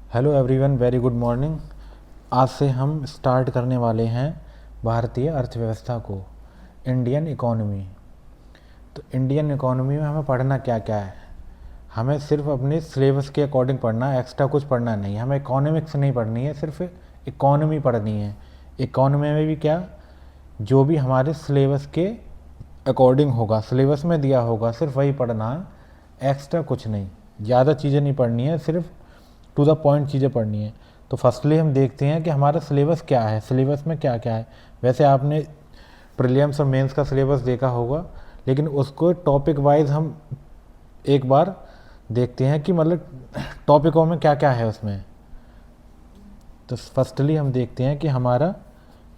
Hello everyone, very good morning. आज से हम स्टार्ट करने वाले हैं भारतीय अर्थव्यवस्था को, इंडियन इकोनॉमी। तो इंडियन इकोनॉमी में हमें पढ़ना क्या क्या है। हमें सिर्फ अपने सिलेबस के अकॉर्डिंग पढ़ना है, एक्स्ट्रा कुछ पढ़ना नहीं है। हमें इकोनॉमिक्स नहीं पढ़नी है, सिर्फ इकोनॉमी पढ़नी है। इकोनॉमी में भी क्या, जो भी हमारे सिलेबस के अकॉर्डिंग होगा, सिलेबस में दिया होगा, सिर्फ वही पढ़ना है, एक्स्ट्रा कुछ नहीं। ज़्यादा चीज़ें नहीं पढ़नी है, सिर्फ टू द पॉइंट चीज़ें पढ़नी है। तो फर्स्टली हम देखते हैं कि हमारा सिलेबस क्या है, सिलेबस में क्या क्या है। वैसे आपने प्रीलिम्स और मेंस का सिलेबस देखा होगा, लेकिन उसको टॉपिक वाइज हम एक बार देखते हैं कि मतलब टॉपिकों में क्या क्या है उसमें। तो फर्स्टली हम देखते हैं कि हमारा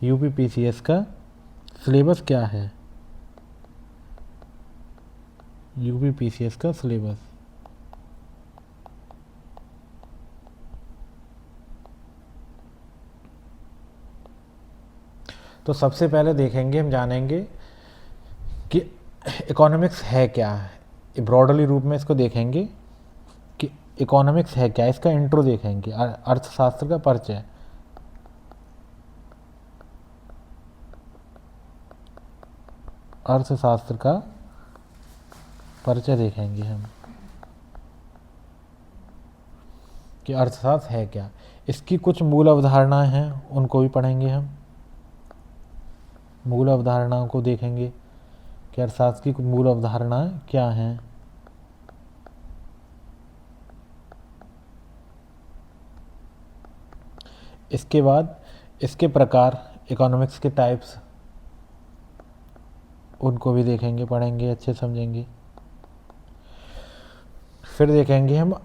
यूपीपीसीएस का सिलेबस क्या है। यूपीपीसीएस का सिलेबस, तो सबसे पहले देखेंगे, हम जानेंगे कि इकोनॉमिक्स है क्या है। ब्रॉडली रूप में इसको देखेंगे कि इकोनॉमिक्स है क्या। इसका इंट्रो देखेंगे, अर्थशास्त्र का परिचय। अर्थशास्त्र का परिचय देखेंगे हम कि अर्थशास्त्र है क्या। इसकी कुछ मूल अवधारणाएं हैं, उनको भी पढ़ेंगे हम। मूल अवधारणाओं को देखेंगे कि अर्थशास्त्र की कुछ मूल अवधारणाएं क्या हैं। इसके बाद इसके प्रकार, इकोनॉमिक्स के टाइप्स, उनको भी देखेंगे, पढ़ेंगे, अच्छे समझेंगे। फिर देखेंगे हम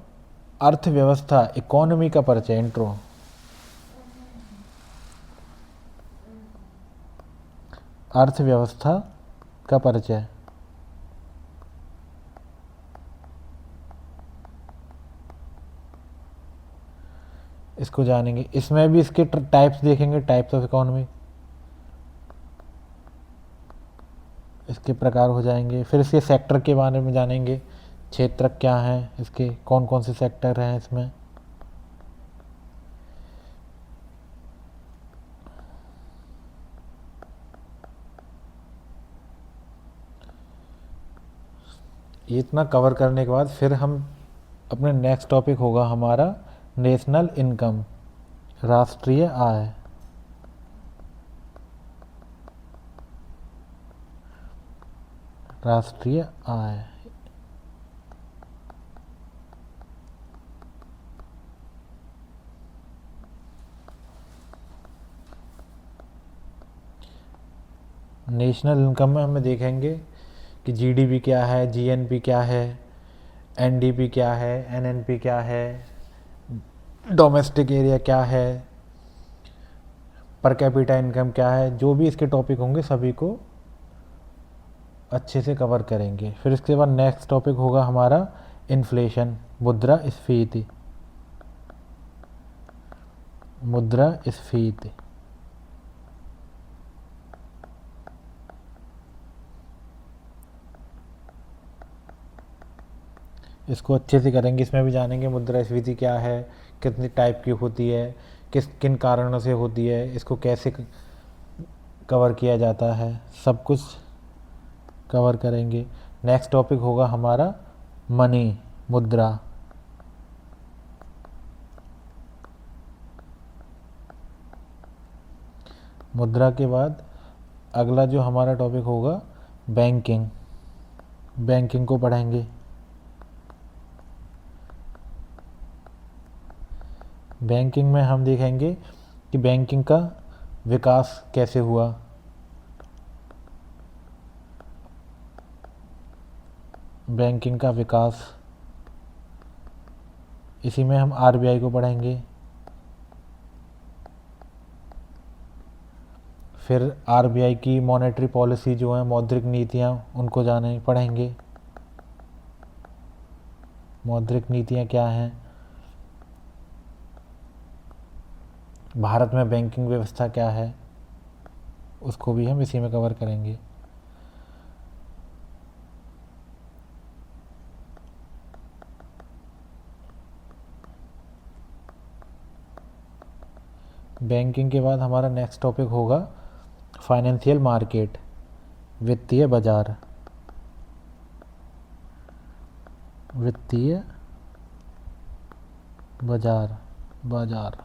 अर्थव्यवस्था, इकोनॉमी का परिचय, इंट्रो। अर्थव्यवस्था का परिचय, इसको जानेंगे। इसमें भी इसके टाइप्स देखेंगे, टाइप्स ऑफ इकोनॉमी, इसके प्रकार हो जाएंगे। फिर इसके सेक्टर के बारे में जानेंगे, क्षेत्र क्या हैं इसके, कौन कौन से सेक्टर हैं इसमें। ये इतना कवर करने के बाद फिर हम अपने नेक्स्ट टॉपिक होगा हमारा नेशनल इनकम, राष्ट्रीय आय। राष्ट्रीय आय, नेशनल इनकम में हमें देखेंगे कि जीडीपी क्या है, जीएनपी क्या है, एनडीपी क्या है, एनएनपी क्या है, डोमेस्टिक एरिया क्या है, पर कैपिटा इनकम क्या है। जो भी इसके टॉपिक होंगे सभी को अच्छे से कवर करेंगे। फिर इसके बाद नेक्स्ट टॉपिक होगा हमारा इन्फ्लेशन, मुद्रास्फीति। मुद्रास्फीति, इसको अच्छे से करेंगे। इसमें भी जानेंगे मुद्रास्फीति क्या है, कितनी टाइप की होती है, किस किन कारणों से होती है, इसको कैसे कवर किया जाता है, सब कुछ कवर करेंगे। नेक्स्ट टॉपिक होगा हमारा मनी, मुद्रा। मुद्रा के बाद अगला जो हमारा टॉपिक होगा बैंकिंग। बैंकिंग को पढ़ेंगे। बैंकिंग में हम देखेंगे कि बैंकिंग का विकास कैसे हुआ। बैंकिंग का विकास, इसी में हम आरबीआई को पढ़ेंगे। फिर आरबीआई की मॉनेटरी पॉलिसी जो है, मौद्रिक नीतियाँ, उनको जाने पढ़ेंगे। मौद्रिक नीतियाँ क्या हैं, भारत में बैंकिंग व्यवस्था क्या है, उसको भी हम इसी में कवर करेंगे। बैंकिंग के बाद हमारा नेक्स्ट टॉपिक होगा फाइनेंशियल मार्केट, वित्तीय बाजार। वित्तीय बाजार, बाजार,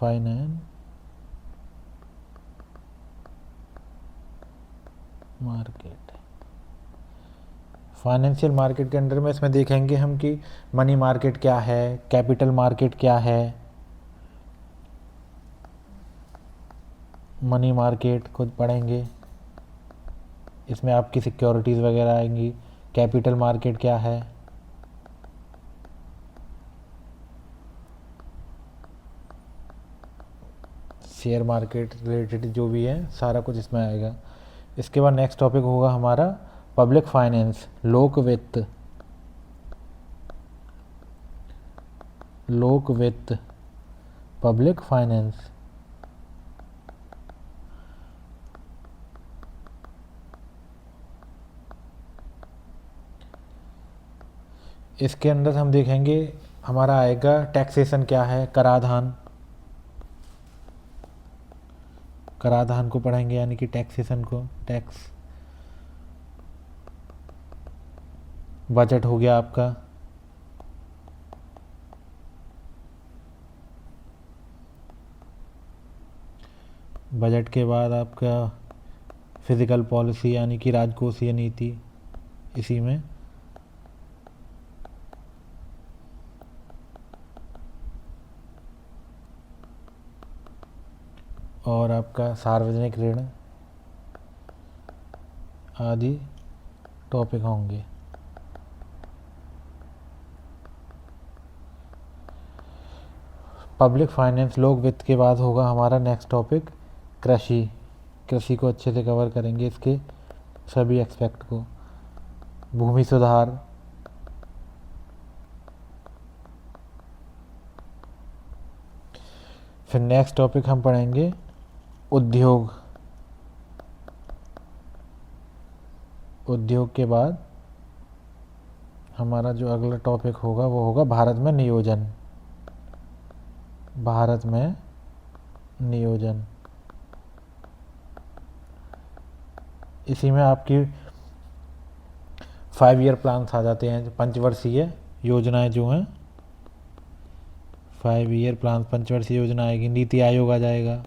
फाइनेंस मार्केट। फाइनेंशियल मार्केट के अंडर में इसमें देखेंगे हम कि मनी मार्केट क्या है, कैपिटल मार्केट क्या है। मनी मार्केट खुद पढ़ेंगे, इसमें आपकी सिक्योरिटीज़ वगैरह आएंगी। कैपिटल मार्केट क्या है, शेयर मार्केट रिलेटेड जो भी है सारा कुछ इसमें आएगा। इसके बाद नेक्स्ट टॉपिक होगा हमारा पब्लिक फाइनेंस, लोक वित्त। लोक वित्त, पब्लिक फाइनेंस। इसके अंदर हम देखेंगे हमारा आएगा टैक्सेशन क्या है, कराधान। कराधान को पढ़ेंगे यानी कि टैक्सेशन को, टैक्स। बजट हो गया आपका। बजट के बाद आपका फिजिकल पॉलिसी यानी कि राजकोषीय नीति इसी में। और आपका सार्वजनिक ऋण आदि टॉपिक होंगे। पब्लिक फाइनेंस, लोक वित्त के बाद होगा हमारा नेक्स्ट टॉपिक कृषि। कृषि को अच्छे से कवर करेंगे, इसके सभी एस्पेक्ट को। भूमि सुधार, फिर नेक्स्ट टॉपिक हम पढ़ेंगे उद्योग। उद्योग के बाद हमारा जो अगला टॉपिक होगा वो होगा भारत में नियोजन। भारत में नियोजन, इसी में आपकी 5 ईयर प्लान्स आ जाते हैं, पंचवर्षीय योजनाएं जो हैं। 5 ईयर प्लान, पंचवर्षीय योजना आएगी। नीति आयोग आ जाएगा।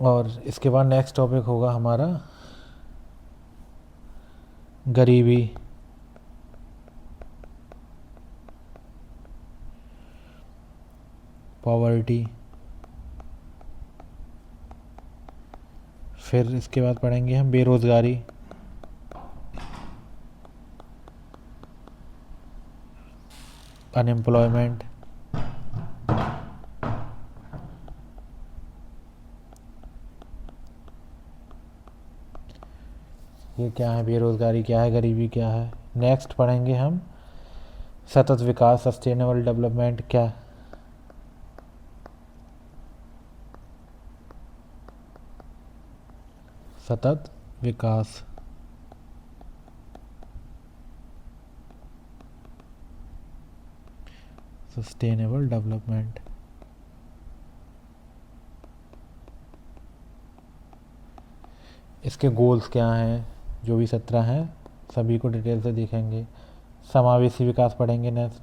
और इसके बाद नेक्स्ट टॉपिक होगा हमारा गरीबी। पॉवर्टी। फिर इसके बाद पढ़ेंगे हम बेरोजगारी। अनएम्प्लॉयमेंट। ये क्या है, बेरोजगारी क्या है, गरीबी क्या है। नेक्स्ट पढ़ेंगे हम सतत विकास, सस्टेनेबल डेवलपमेंट क्या। सतत विकास, सस्टेनेबल डेवलपमेंट। इसके गोल्स क्या हैं, जो भी 17 हैं सभी को डिटेल से देखेंगे। समावेशी विकास पढ़ेंगे नेक्स्ट।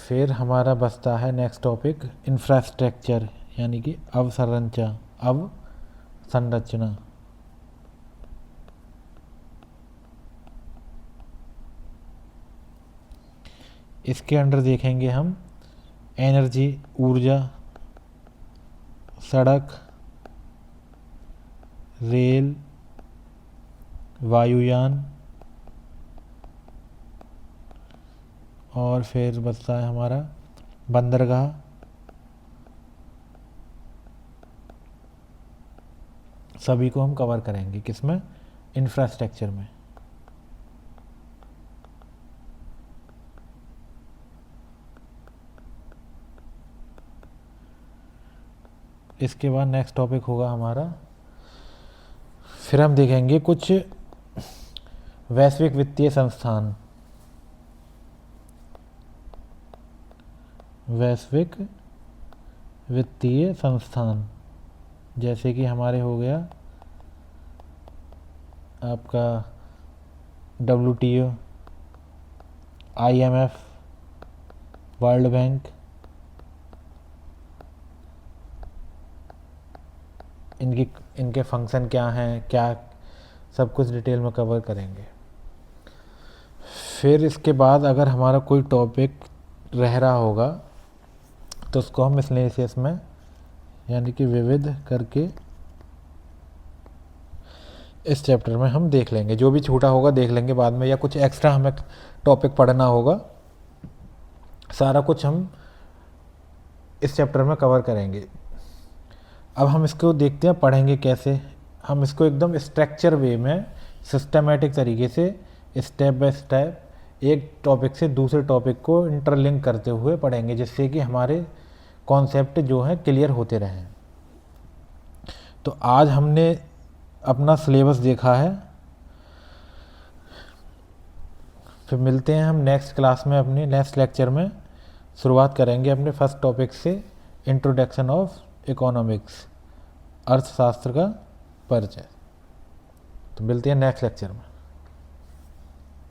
फिर हमारा बचता है नेक्स्ट टॉपिक इंफ्रास्ट्रक्चर यानी कि अवसंरचना। इसके अंडर देखेंगे हम एनर्जी, ऊर्जा, सड़क, रेल, वायुयान, और फिर बचता है हमारा बंदरगाह। सभी को हम कवर करेंगे किसमें, इंफ्रास्ट्रक्चर में। इसके बाद नेक्स्ट टॉपिक होगा हमारा, फिर हम देखेंगे कुछ वैश्विक वित्तीय संस्थान, वैश्विक वित्तीय संस्थान, जैसे कि हमारे हो गया आपका WTO, IMF, वर्ल्ड बैंक, इनके फंक्शन क्या हैं, क्या सब कुछ डिटेल में कवर करेंगे। फिर इसके बाद अगर हमारा कोई टॉपिक रह रहा होगा तो उसको हम मिसलेनियस में यानी कि विविध करके इस चैप्टर में हम देख लेंगे। जो भी छूटा होगा देख लेंगे बाद में, या कुछ एक्स्ट्रा हमें टॉपिक पढ़ना होगा, सारा कुछ हम इस चैप्टर में कवर करेंगे। अब हम इसको देखते हैं पढ़ेंगे कैसे। हम इसको एकदम स्ट्रक्चर वे में सिस्टमेटिक तरीके से स्टेप बाय स्टेप एक टॉपिक से दूसरे टॉपिक को इंटरलिंक करते हुए पढ़ेंगे, जिससे कि हमारे कॉन्सेप्ट जो हैं क्लियर होते रहें। तो आज हमने अपना सिलेबस देखा है, फिर मिलते हैं हम नेक्स्ट क्लास में, अपने नेक्स्ट लेक्चर में शुरुआत करेंगे अपने फर्स्ट टॉपिक से, इंट्रोडक्शन ऑफ इकोनॉमिक्स, अर्थशास्त्र का परिचय। तो मिलते हैं नेक्स्ट लेक्चर में।